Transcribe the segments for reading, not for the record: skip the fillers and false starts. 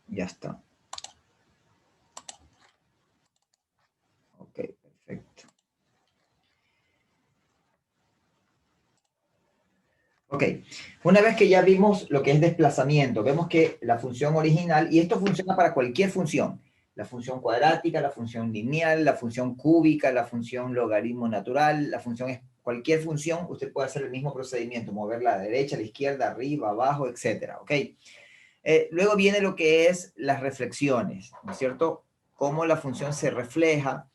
Ya está. Ok, perfecto. Ok, una vez que ya vimos lo que es desplazamiento, vemos que la función original, y esto funciona para cualquier función, la función cuadrática, la función lineal, la función cúbica, la función logaritmo natural, la función es cualquier función, usted puede hacer el mismo procedimiento, moverla a la derecha, a la izquierda, arriba, abajo, etcétera, ¿ok? Luego viene lo que es las reflexiones, ¿no es cierto? Cómo la función se refleja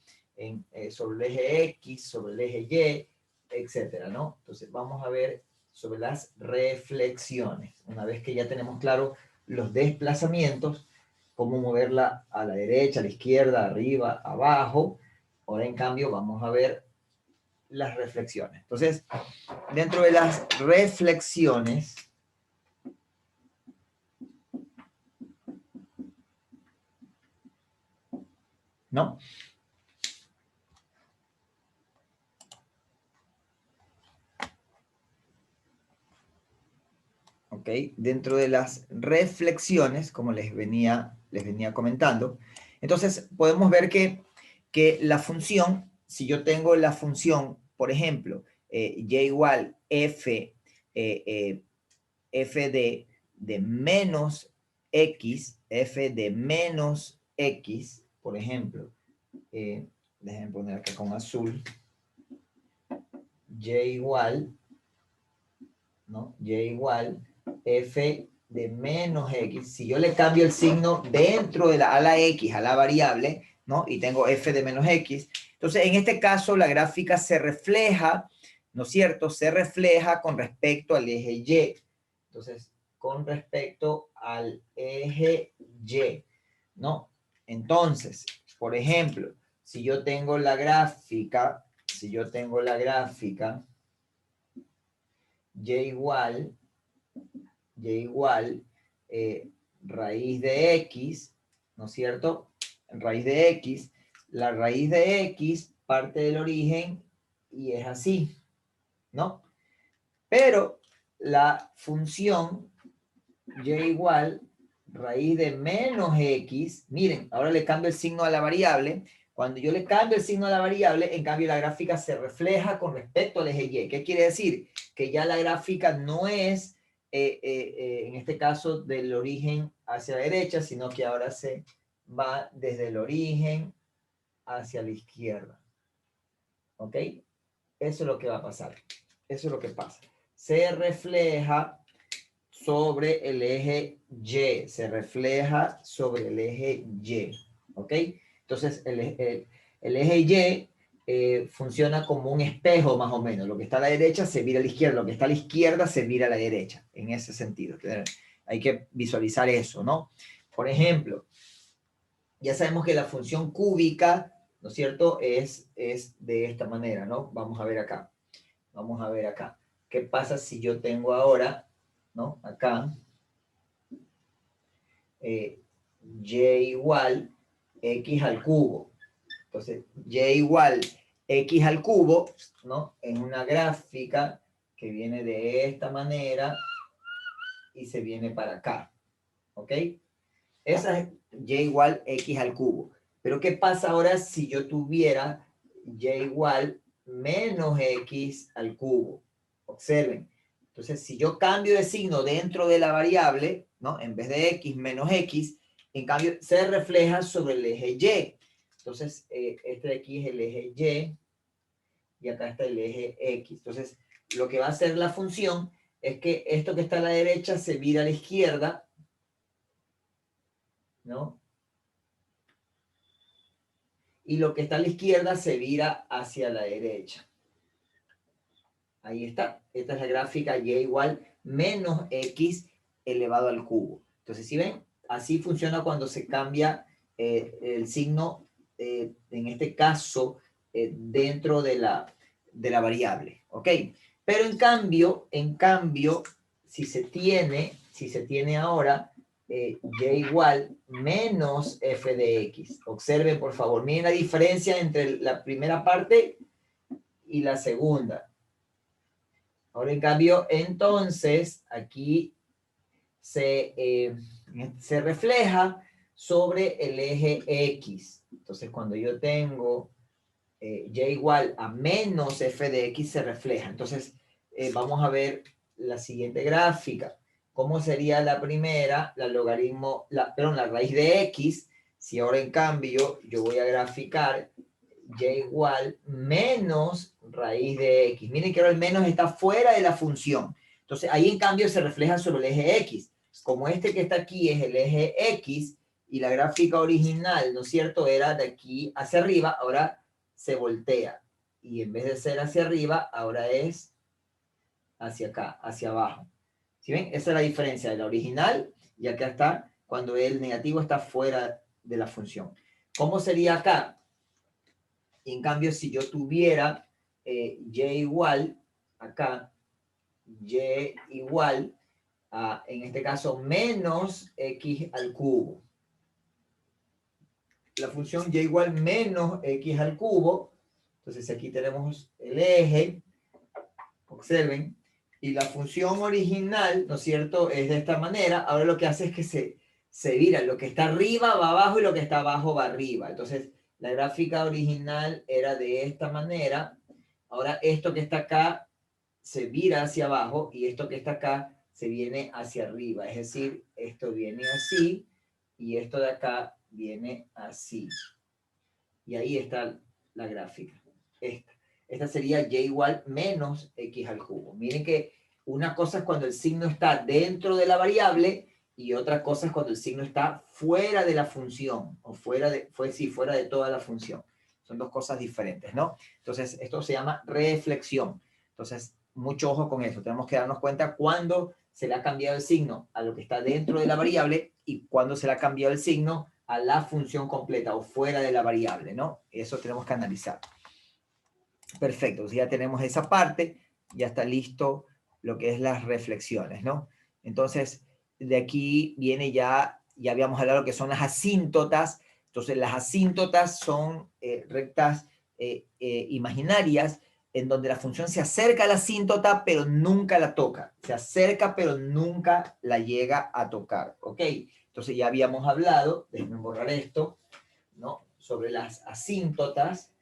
sobre el eje X, sobre el eje Y, etcétera, ¿no? Entonces vamos a ver sobre las reflexiones. Una vez que ya tenemos claro los desplazamientos, cómo moverla a la derecha, a la izquierda, arriba, abajo, ahora en cambio vamos a ver las reflexiones. Entonces, dentro de las reflexiones, ¿no? ¿Ok? Dentro de las reflexiones, como les venía comentando, entonces podemos ver que la función, si yo tengo la función, por ejemplo, y igual f de menos x, por ejemplo, déjenme poner acá con azul, y igual, ¿no? Y igual f de menos x, si yo le cambio el signo dentro de a la x, a la variable, ¿no? Y tengo f de menos x, entonces en este caso la gráfica se refleja, ¿no es cierto? Se refleja con respecto al eje y. Entonces, con respecto al eje y, ¿no? Entonces, por ejemplo, si yo tengo la gráfica, y igual raíz de x, ¿no es cierto? Raíz de x, la raíz de x parte del origen y es así, ¿no? Pero la función y igual raíz de menos x, miren, ahora le cambio el signo a la variable. Cuando yo le cambio el signo a la variable, en cambio la gráfica se refleja con respecto al eje y. ¿Qué quiere decir? Que ya la gráfica no es, en este caso, del origen hacia la derecha, sino que ahora se va desde el origen hacia la izquierda. ¿Ok? Eso es lo que va a pasar. Eso es lo que pasa. Se refleja sobre el eje Y, se refleja sobre el eje Y, ¿ok? Entonces, el eje Y funciona como un espejo más o menos. Lo que está a la derecha se vira a la izquierda, lo que está a la izquierda se vira a la derecha, en ese sentido. Hay que visualizar eso, ¿no? Por ejemplo, ya sabemos que la función cúbica, ¿no es cierto?, es de esta manera, ¿no? Vamos a ver acá. Vamos a ver acá. ¿Qué pasa si yo tengo ahora, ¿no? Acá, y igual x al cubo. Entonces, y igual x al cubo, ¿no? En una gráfica que viene de esta manera y se viene para acá, ¿ok? Esa es y igual x al cubo. Pero ¿qué pasa ahora si yo tuviera y igual menos x al cubo? Observen. Entonces, si yo cambio de signo dentro de la variable, ¿no? En vez de x menos x, en cambio se refleja sobre el eje y. Entonces, este de aquí es el eje y acá está el eje x. Entonces, lo que va a hacer la función es que esto que está a la derecha se vira a la izquierda, ¿no? Y lo que está a la izquierda se vira hacia la derecha. Ahí está. Esta es la gráfica y igual menos x elevado al cubo. Entonces, si ven, así funciona cuando se cambia el signo, en este caso, dentro de la variable. ¿Ok? Pero en cambio, si se tiene ahora y igual menos f de x. Observen, por favor, miren la diferencia entre la primera parte y la segunda. Ahora, en cambio, entonces, aquí se refleja sobre el eje X. Entonces, cuando yo tengo y igual a menos f de x se refleja. Entonces, vamos a ver la siguiente gráfica. ¿Cómo sería la primera? La raíz de x. Si ahora en cambio yo voy a graficar y igual menos raíz de x. Miren que ahora el menos está fuera de la función. Entonces, ahí en cambio se refleja sobre el eje x. Como este que está aquí es el eje x y la gráfica original, ¿no es cierto?, era de aquí hacia arriba, ahora se voltea. Y en vez de ser hacia arriba, ahora es hacia acá, hacia abajo. ¿Sí ven? Esa es la diferencia de la original y acá está cuando el negativo está fuera de la función. ¿Cómo sería acá? En cambio, si yo tuviera y igual, acá, y igual a, en este caso, menos x al cubo. La función y igual menos x al cubo. Entonces aquí tenemos el eje, observen, y la función original, ¿no es cierto?, es de esta manera. Ahora lo que hace es que se vira, lo que está arriba va abajo y lo que está abajo va arriba. Entonces la gráfica original era de esta manera. Ahora esto que está acá se vira hacia abajo y esto que está acá se viene hacia arriba. Es decir, esto viene así y esto de acá viene así. Y ahí está la gráfica. Esta sería y igual menos x al cubo. Miren que una cosa es cuando el signo está dentro de la variable y otra cosa es cuando el signo está fuera de la función o fuera de toda la función. Son dos cosas diferentes, ¿no? Entonces, esto se llama reflexión. Entonces, mucho ojo con eso. Tenemos que darnos cuenta cuándo se le ha cambiado el signo a lo que está dentro de la variable y cuándo se le ha cambiado el signo a la función completa o fuera de la variable, ¿no? Eso tenemos que analizar. Perfecto, ya tenemos esa parte, ya está listo lo que es las reflexiones, ¿no? Entonces, de aquí viene ya habíamos hablado que son las asíntotas. Entonces, las asíntotas son rectas imaginarias en donde la función se acerca a la asíntota, pero nunca la toca. Se acerca, pero nunca la llega a tocar, ¿ok? Entonces, ya habíamos hablado, déjenme borrar esto, ¿no?, sobre las asíntotas.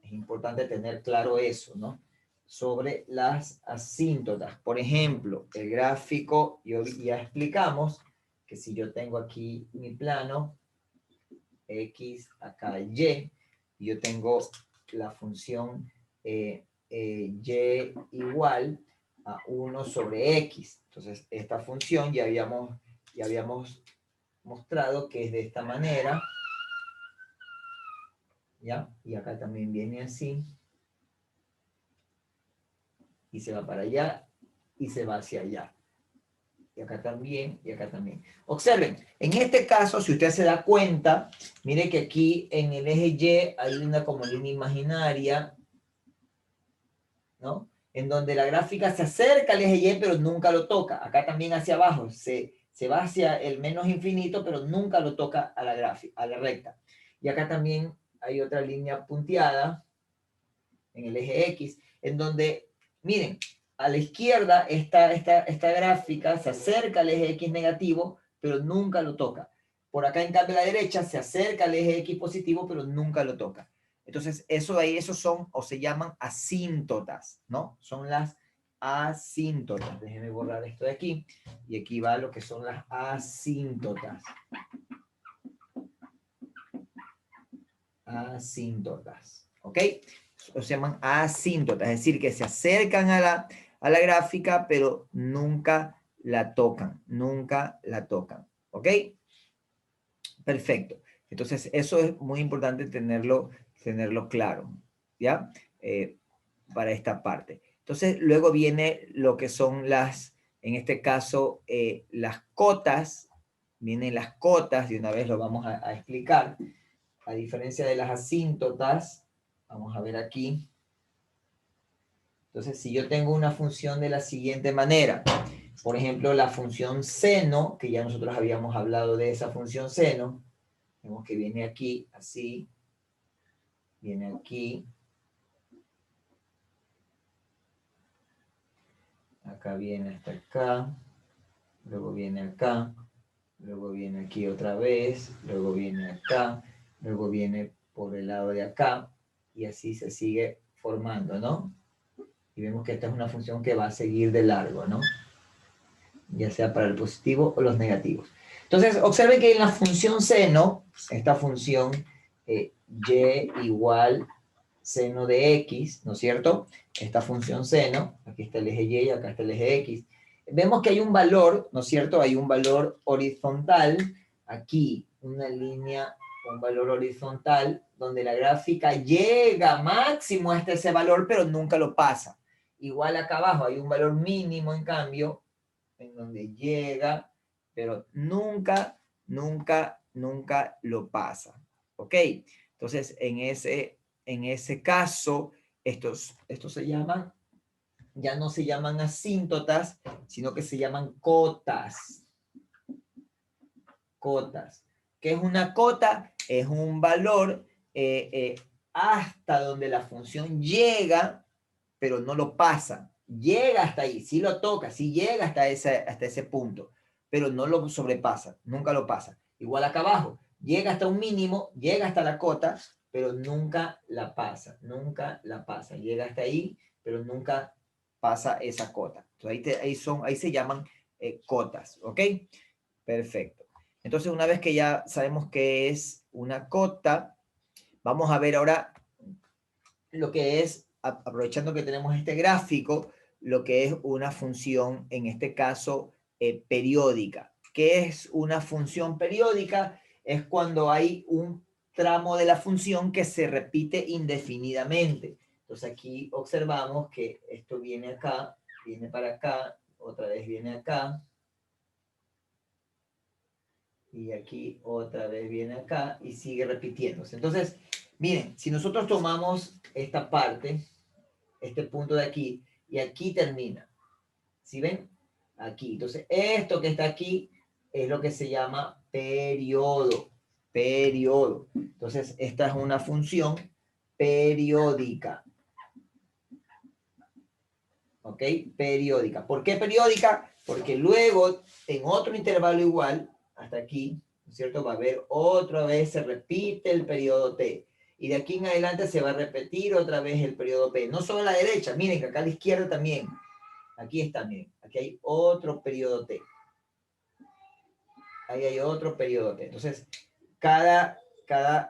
Es importante tener claro eso, ¿no? Sobre las asíntotas. Por ejemplo, el gráfico, ya explicamos que si yo tengo aquí mi plano, x, acá y yo tengo la función y igual a 1 sobre x. Entonces, esta función ya habíamos mostrado que es de esta manera. ¿Ya? Y acá también viene así. Y se va para allá y se va hacia allá. Y acá también, y acá también. Observen, en este caso, si usted se da cuenta, mire que aquí en el eje Y hay una como línea imaginaria, ¿no? En donde la gráfica se acerca al eje Y, pero nunca lo toca. Acá también hacia abajo, se va hacia el menos infinito, pero nunca lo toca a la gráfica, a la recta. Y acá también hay otra línea punteada en el eje X, en donde, miren, a la izquierda esta gráfica se acerca al eje X negativo, pero nunca lo toca. Por acá, en cambio, a la derecha se acerca al eje X positivo, pero nunca lo toca. Entonces, eso de ahí, esos son, o se llaman asíntotas, ¿no? Son las asíntotas. Déjenme borrar esto de aquí. Y aquí va lo que son las asíntotas. Asíntotas, ¿ok? Se llaman asíntotas, es decir, que se acercan a la gráfica, pero nunca la tocan, ¿ok? Perfecto. Entonces, eso es muy importante tenerlo claro, ¿ya? Para esta parte. Entonces, luego viene lo que son en este caso, las cotas, vienen las cotas, y una vez lo vamos a explicar. A diferencia de las asíntotas, vamos a ver aquí. Entonces, si yo tengo una función de la siguiente manera, por ejemplo, la función seno, que ya nosotros habíamos hablado de esa función seno, vemos que viene aquí, así, viene aquí, acá viene hasta acá, luego viene acá, luego viene aquí otra vez, luego viene acá, luego viene por el lado de acá, y así se sigue formando, ¿no? Y vemos que esta es una función que va a seguir de largo, ¿no? Ya sea para el positivo o los negativos. Entonces, observen que en la función seno, esta función y igual seno de x, ¿no es cierto? Esta función seno, aquí está el eje y, acá está el eje x. Vemos que hay un valor, ¿no es cierto? Hay un valor horizontal, aquí una línea, un valor horizontal, donde la gráfica llega máximo hasta ese valor, pero nunca lo pasa. Igual acá abajo hay un valor mínimo, en cambio, en donde llega, pero nunca, nunca, nunca lo pasa. ¿Ok? Entonces, en ese caso, estos se llaman, ya no se llaman asíntotas, sino que se llaman cotas. Cotas. ¿Qué es una cota? Es un valor hasta donde la función llega, pero no lo pasa. Llega hasta ahí, sí lo toca, sí llega hasta ese punto, pero no lo sobrepasa, nunca lo pasa. Igual acá abajo, llega hasta un mínimo, llega hasta la cota, pero nunca la pasa, nunca la pasa. Llega hasta ahí, pero nunca pasa esa cota. Entonces ahí se llaman cotas, ¿ok? Perfecto. Entonces, una vez que ya sabemos qué es una cota, vamos a ver ahora lo que es, aprovechando que tenemos este gráfico, lo que es una función, en este caso, periódica. ¿Qué es una función periódica? Es cuando hay un tramo de la función que se repite indefinidamente. Entonces aquí observamos que esto viene acá, viene para acá, otra vez viene acá, y aquí otra vez viene acá y sigue repitiéndose. Entonces, miren, si nosotros tomamos esta parte, este punto de aquí, y aquí termina. ¿Sí ven? Aquí. Entonces, esto que está aquí es lo que se llama periodo. Periodo. Entonces, esta es una función periódica. ¿Ok? Periódica. ¿Por qué periódica? Porque luego, en otro intervalo igual, hasta aquí, ¿no es cierto? Va a haber otra vez, se repite el periodo T. Y de aquí en adelante se va a repetir otra vez el periodo P. No solo a la derecha, miren que acá a la izquierda también. Aquí está, miren. Aquí hay otro periodo T. Ahí hay otro periodo T. Entonces, cada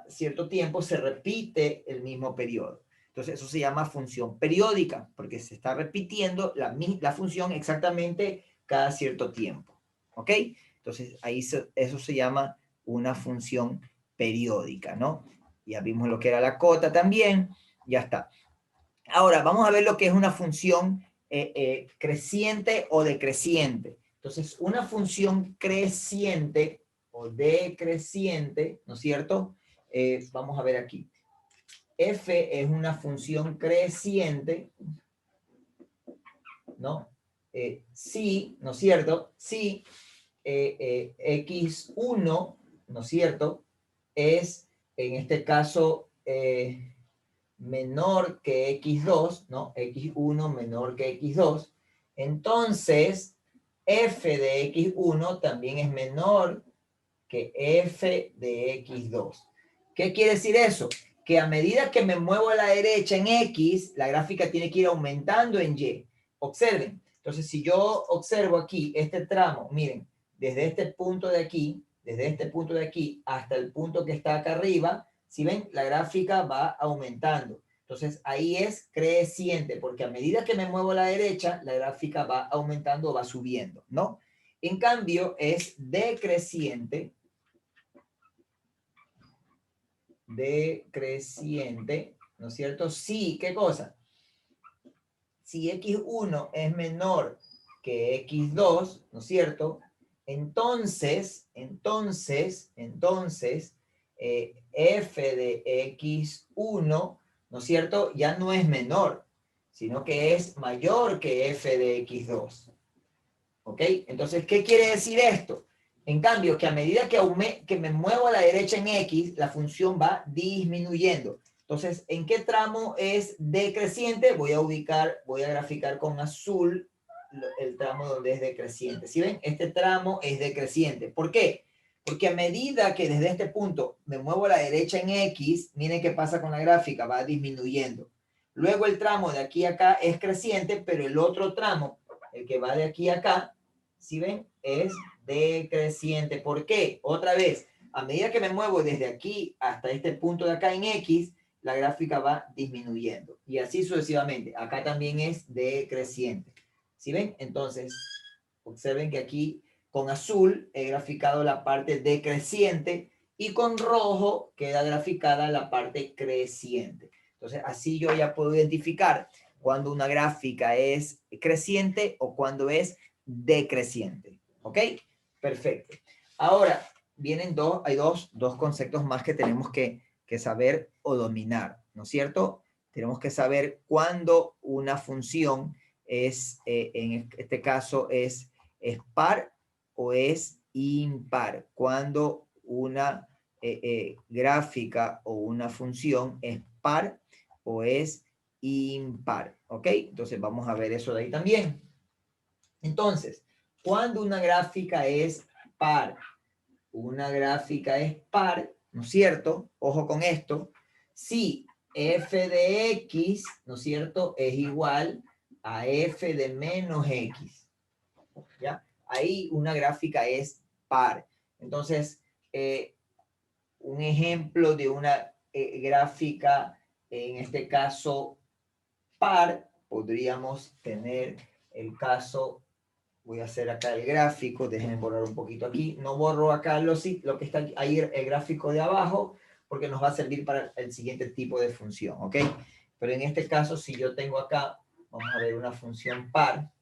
cierto tiempo se repite el mismo periodo. Entonces, eso se llama función periódica, porque se está repitiendo la función exactamente cada cierto tiempo. ¿Ok? Entonces, eso se llama una función periódica, ¿no? Ya vimos lo que era la cota también. Ya está. Ahora, vamos a ver lo que es una función creciente o decreciente. Entonces, una función creciente o decreciente, ¿no es cierto? Vamos a ver aquí. F es una función creciente, ¿no? Si, ¿no es cierto? Si X1, ¿no es cierto? Es, en este caso, menor que X2, ¿no? X1 menor que X2. Entonces, F de X1 también es menor que F de X2. ¿Qué quiere decir eso? Que a medida que me muevo a la derecha en X, la gráfica tiene que ir aumentando en Y. Observen. Entonces, si yo observo aquí este tramo, miren, desde este punto de aquí, hasta el punto que está acá arriba, si ven, la gráfica va aumentando. Entonces, ahí es creciente, porque a medida que me muevo a la derecha, la gráfica va aumentando, va subiendo, ¿no? En cambio, es decreciente, ¿no es cierto? Sí, ¿qué cosa? Si X1 es menor que X2, ¿no es cierto? Entonces, F de X1, ¿no es cierto? Ya no es menor, sino que es mayor que F de X2. ¿Ok? Entonces, ¿qué quiere decir esto? En cambio, que a medida que me muevo a la derecha en X, la función va disminuyendo. Entonces, ¿en qué tramo es decreciente? Voy a graficar con azul el tramo donde es decreciente. ¿Sí ven? Este tramo es decreciente. ¿Por qué? Porque a medida que desde este punto me muevo a la derecha en X, miren qué pasa con la gráfica, va disminuyendo. Luego el tramo de aquí a acá es creciente, pero el otro tramo, el que va de aquí a acá, ¿sí ven? Es decreciente. ¿Por qué? Otra vez, a medida que me muevo desde aquí hasta este punto de acá en X, la gráfica va disminuyendo. Y así sucesivamente. Acá también es decreciente. ¿Sí ven? Entonces, observen que aquí con azul he graficado la parte decreciente y con rojo queda graficada la parte creciente. Entonces, así yo ya puedo identificar cuando una gráfica es creciente o cuando es decreciente. ¿Ok? Perfecto. Ahora, hay dos conceptos más que tenemos que saber o dominar, ¿no es cierto? Tenemos que saber cuándo una función es, en este caso, es par o es impar. Cuando una gráfica o una función es par o es impar. ¿Ok? Entonces vamos a ver eso de ahí también. Entonces, cuando una gráfica es par, una gráfica es par, ¿no es cierto? Ojo con esto. Si f de x, ¿no es cierto?, es igual a f de menos x. ¿Ya? Ahí una gráfica es par. Entonces, un ejemplo de una gráfica, en este caso par, podríamos tener el caso, voy a hacer acá el gráfico, déjenme borrar un poquito aquí, no borro acá lo que está ahí, el gráfico de abajo, porque nos va a servir para el siguiente tipo de función, ¿ok? Pero en este caso, si yo tengo acá, vamos a ver una función par.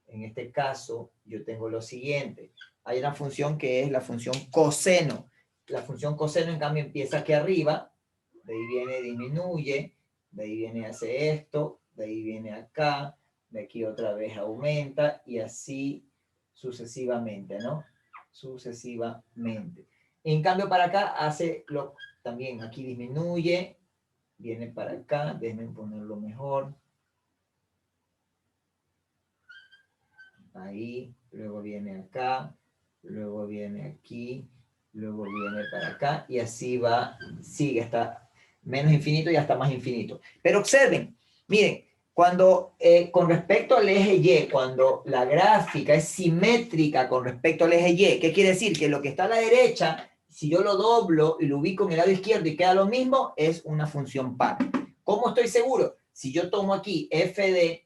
En este caso, yo tengo lo siguiente. Hay una función que es la función coseno. La función coseno, en cambio, empieza aquí arriba. De ahí viene, disminuye. De ahí viene, hace esto. De ahí viene acá. De aquí otra vez aumenta. Y así sucesivamente, ¿no? Sucesivamente. En cambio, para acá hace también. Aquí disminuye. Viene para acá. Déjenme ponerlo mejor. Ahí, luego viene acá, luego viene aquí, luego viene para acá, y así va, sigue hasta menos infinito y hasta más infinito. Pero observen, miren, cuando con respecto al eje Y, cuando la gráfica es simétrica con respecto al eje Y, ¿qué quiere decir? Que lo que está a la derecha, si yo lo doblo y lo ubico en el lado izquierdo y queda lo mismo, es una función par. ¿Cómo estoy seguro? Si yo tomo aquí f de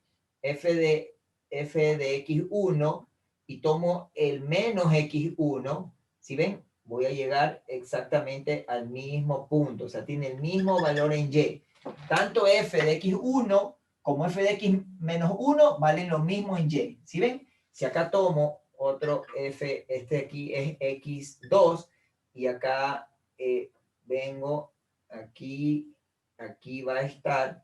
x1 y tomo el menos x1, ¿sí ven? Voy a llegar exactamente al mismo punto, o sea, tiene el mismo valor en y. Tanto f de x1 como f de x menos 1 valen lo mismo en y, ¿sí ven? Si acá tomo otro f, este aquí es x2, y acá vengo, aquí va a estar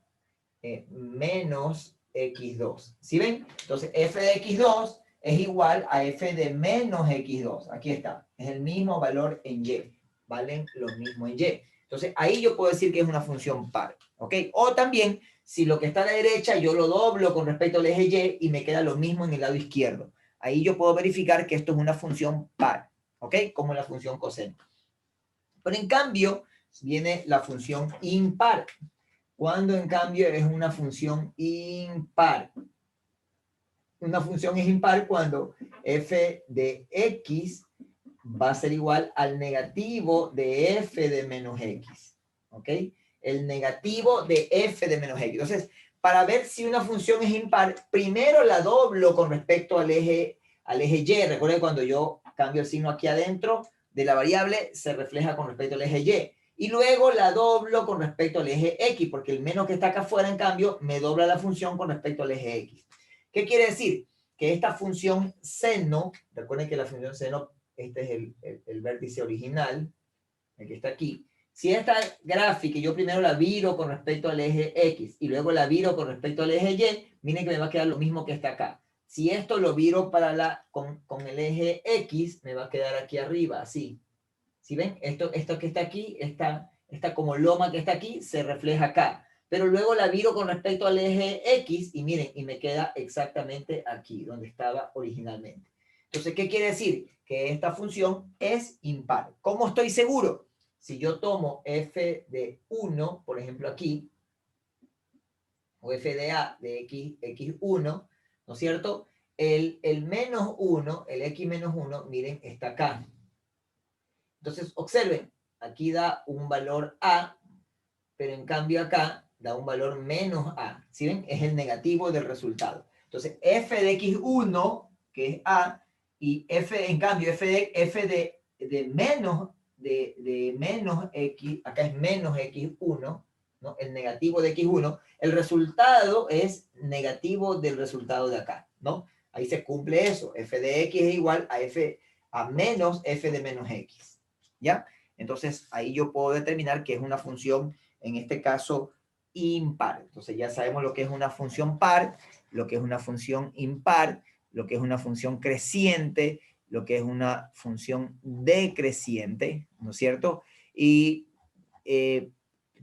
menos x2. ¿Sí ven? Entonces, f de x2 es igual a f de menos x2. Aquí está. Es el mismo valor en y. Valen lo mismo en y. Entonces, ahí yo puedo decir que es una función par. ¿Ok? O también, si lo que está a la derecha yo lo doblo con respecto al eje y me queda lo mismo en el lado izquierdo. Ahí yo puedo verificar que esto es una función par. ¿Ok? Como la función coseno. Pero en cambio, viene la función impar. Cuando en cambio es una función impar. Una función es impar cuando f de x va a ser igual al negativo de f de menos x. ¿Ok? El negativo de f de menos x. Entonces, para ver si una función es impar, primero la doblo con respecto al eje y. Recuerden, cuando yo cambio el signo aquí adentro de la variable, se refleja con respecto al eje y. Y luego la doblo con respecto al eje x, porque el menos que está acá afuera, en cambio, me dobla la función con respecto al eje x. ¿Qué quiere decir? Que esta función seno, recuerden que la función seno, este es el vértice original, el que está aquí. Si esta gráfica yo primero la viro con respecto al eje x y luego la viro con respecto al eje y, miren que me va a quedar lo mismo que está acá. Si esto lo viro con el eje x, me va a quedar aquí arriba, así. ¿Sí ven? Esto que está aquí, esta como loma que está aquí, se refleja acá. pero luego la viro con respecto al eje X y miren, y me queda exactamente aquí, donde estaba originalmente. Entonces, ¿qué quiere decir? Que esta función es impar. ¿Cómo estoy seguro? Si yo tomo f de 1, por ejemplo aquí, o f de a de x1, ¿no es cierto? El menos 1, el x menos 1, miren, está acá. Entonces, observen, aquí da un valor a, pero en cambio acá da un valor menos a. ¿Sí ven? Es el negativo del resultado. Entonces, f de x1, que es a, y f, en cambio, f de menos x, acá es menos x1, ¿no? El negativo de x1, el resultado es negativo del resultado de acá, ¿no? Ahí se cumple eso. F de x es igual a menos f de menos x, ¿ya? Entonces, ahí yo puedo determinar que es una función, en este caso, impar. Entonces, ya sabemos lo que es una función par, lo que es una función impar, lo que es una función creciente, lo que es una función decreciente, ¿no es cierto? Y que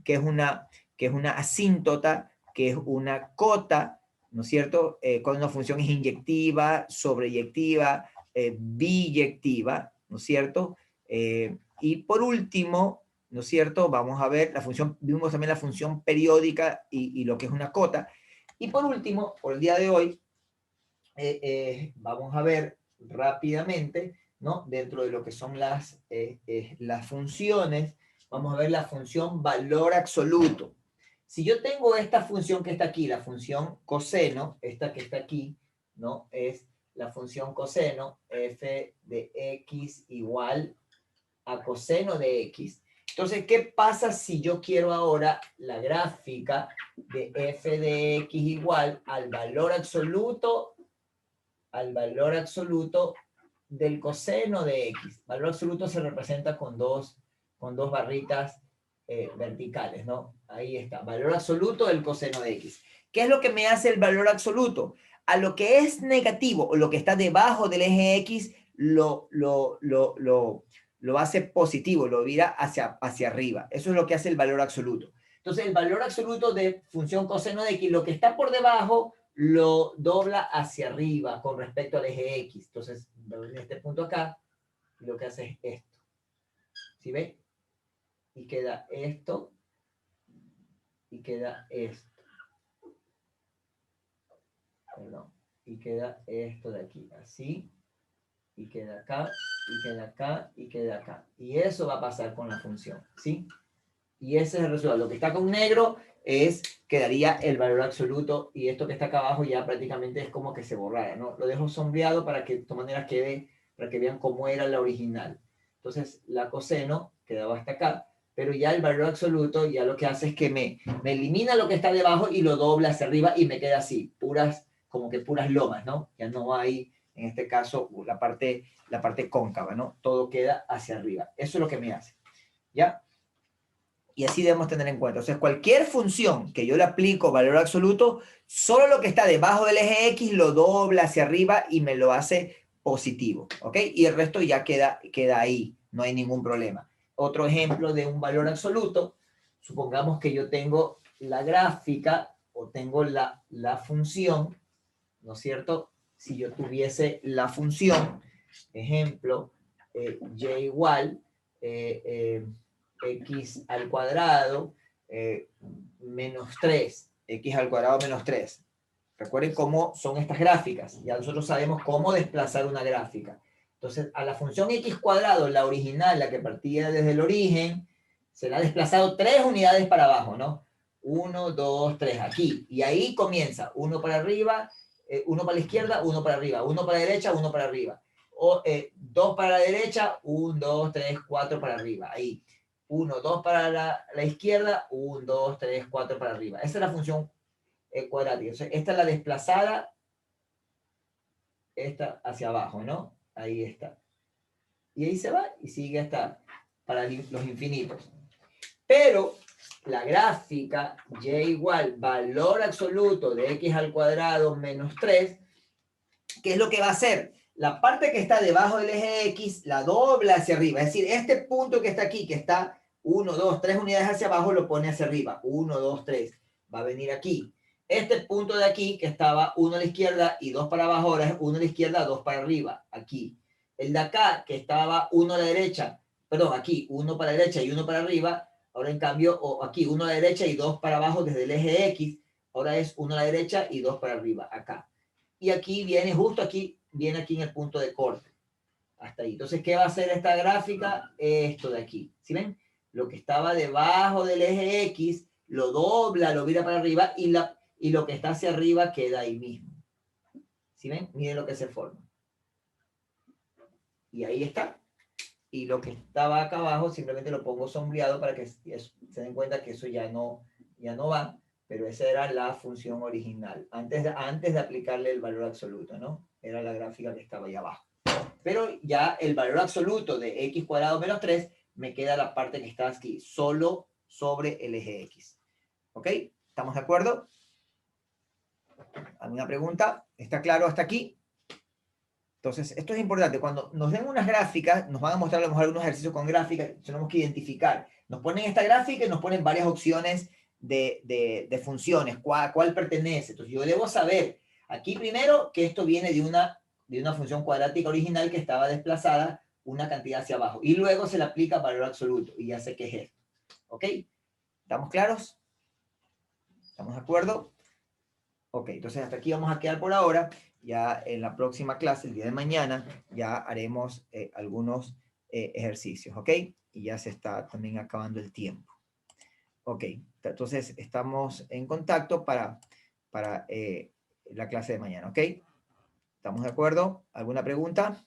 es una asíntota, que es una cota, ¿no es cierto? Cuando una función es inyectiva, sobreyectiva, biyectiva, ¿no es cierto? Y por último, ¿no es cierto? Vamos a ver la función, vimos también la función periódica y lo que es una cota. Y por último, por el día de hoy, vamos a ver rápidamente, ¿no? Dentro de lo que son las funciones, vamos a ver la función valor absoluto. Si yo tengo esta función que está aquí, la función coseno, esta que está aquí, ¿no? Es la función coseno, f de x igual a coseno de x. Entonces, ¿qué pasa si yo quiero ahora la gráfica de f de x igual al valor absoluto del coseno de x? Valor absoluto se representa con dos barritas verticales, ¿no? Ahí está, valor absoluto del coseno de x. ¿Qué es lo que me hace el valor absoluto? A lo que es negativo o lo que está debajo del eje x lo hace positivo, lo vira hacia arriba. Eso es lo que hace el valor absoluto. Entonces, el valor absoluto de función coseno de x, lo que está por debajo, lo dobla hacia arriba con respecto al eje X. Entonces, en este punto acá, lo que hace es esto. ¿Sí ve? Y queda esto. Y queda esto. Perdón. Y queda esto de aquí. Así. Y queda acá. Y queda acá. Y queda acá. Y eso va a pasar con la función. ¿Sí? Y ese es el resultado. Lo que está con negro quedaría el valor absoluto, y esto que está acá abajo ya prácticamente es como que se borrara, ¿no? Lo dejo sombreado para que de todas maneras quede, para que vean cómo era la original. Entonces la coseno quedaba hasta acá, pero ya el valor absoluto ya lo que hace es que me elimina lo que está debajo y lo dobla hacia arriba y me queda así, como que puras lomas, ¿no? Ya no hay, en este caso, la parte cóncava, ¿no? Todo queda hacia arriba. Eso es lo que me hace, ¿ya? Y así debemos tener en cuenta. O sea, cualquier función que yo le aplico valor absoluto, solo lo que está debajo del eje X lo dobla hacia arriba y me lo hace positivo. ¿Ok? Y el resto ya queda ahí. No hay ningún problema. Otro ejemplo de un valor absoluto. Supongamos que yo tengo la gráfica o tengo la función, ¿no es cierto? Si yo tuviese la función, ejemplo, y igual, x al cuadrado menos 3, x al cuadrado menos 3. Recuerden cómo son estas gráficas. Ya nosotros sabemos cómo desplazar una gráfica. Entonces, a la función x cuadrado, la original, la que partía desde el origen, se la ha desplazado 3 unidades para abajo, ¿no? 1, 2, 3, aquí. Y ahí comienza, 1 para arriba, 1 para la izquierda, 1 para arriba, 1 para la derecha, 1 para arriba. O 2 para la derecha, 1, 2, 3, 4 para arriba. Ahí. 1, 2 para la izquierda, 1, 2, 3, 4 para arriba. Esa es la función cuadrática. O sea, esta es la desplazada, esta hacia abajo, ¿no? Ahí está. Y ahí se va y sigue hasta para los infinitos. Pero la gráfica y igual valor absoluto de x al cuadrado menos 3, ¿qué es lo que va a hacer? La parte que está debajo del eje X la dobla hacia arriba. Es decir, este punto que está aquí, que está 1, 2, 3 unidades hacia abajo, lo pone hacia arriba. 1, 2, 3. va a venir aquí. Este punto de aquí, que estaba 1 a la izquierda y 2 para abajo, ahora es 1 a la izquierda, 2 para arriba, aquí. El de acá, que estaba 1 a la derecha, perdón, aquí, 1 para la derecha y 1 para arriba, ahora en cambio, o aquí, 1 a la derecha y 2 para abajo desde el eje X, ahora es 1 a la derecha y 2 para arriba, acá. Y aquí viene, justo aquí, viene aquí en el punto de corte. Hasta ahí. Entonces, ¿qué va a hacer esta gráfica? Esto de aquí. ¿Sí ven? Lo que estaba debajo del eje X, lo dobla, lo vira para arriba y lo que está hacia arriba queda ahí mismo. ¿Sí ven? Miren lo que se forma. Y ahí está. Y lo que estaba acá abajo simplemente lo pongo sombreado para que se den cuenta que eso ya no va, pero esa era la función original, antes de aplicarle el valor absoluto, ¿no? Era la gráfica que estaba ahí abajo. Pero ya el valor absoluto de x cuadrado menos 3 me queda la parte que está aquí, solo sobre el eje X. ¿Ok? ¿Estamos de acuerdo? ¿Alguna pregunta? ¿Está claro hasta aquí? Entonces, esto es importante. Cuando nos den unas gráficas, nos van a mostrar a lo mejor algunos ejercicios con gráficas, tenemos que identificar. Nos ponen esta gráfica y nos ponen varias opciones de funciones, cuál pertenece. Entonces, yo debo saber aquí primero que esto viene de una función cuadrática original que estaba desplazada una cantidad hacia abajo. Y luego se le aplica valor absoluto. Y ya sé qué es esto. ¿Ok? ¿Estamos claros? ¿Estamos de acuerdo? Ok, entonces hasta aquí vamos a quedar por ahora. Ya en la próxima clase, el día de mañana, ya haremos algunos ejercicios, ¿ok? Y ya se está también acabando el tiempo. Ok, entonces estamos en contacto para la clase de mañana, ¿ok? ¿Estamos de acuerdo? ¿Alguna pregunta?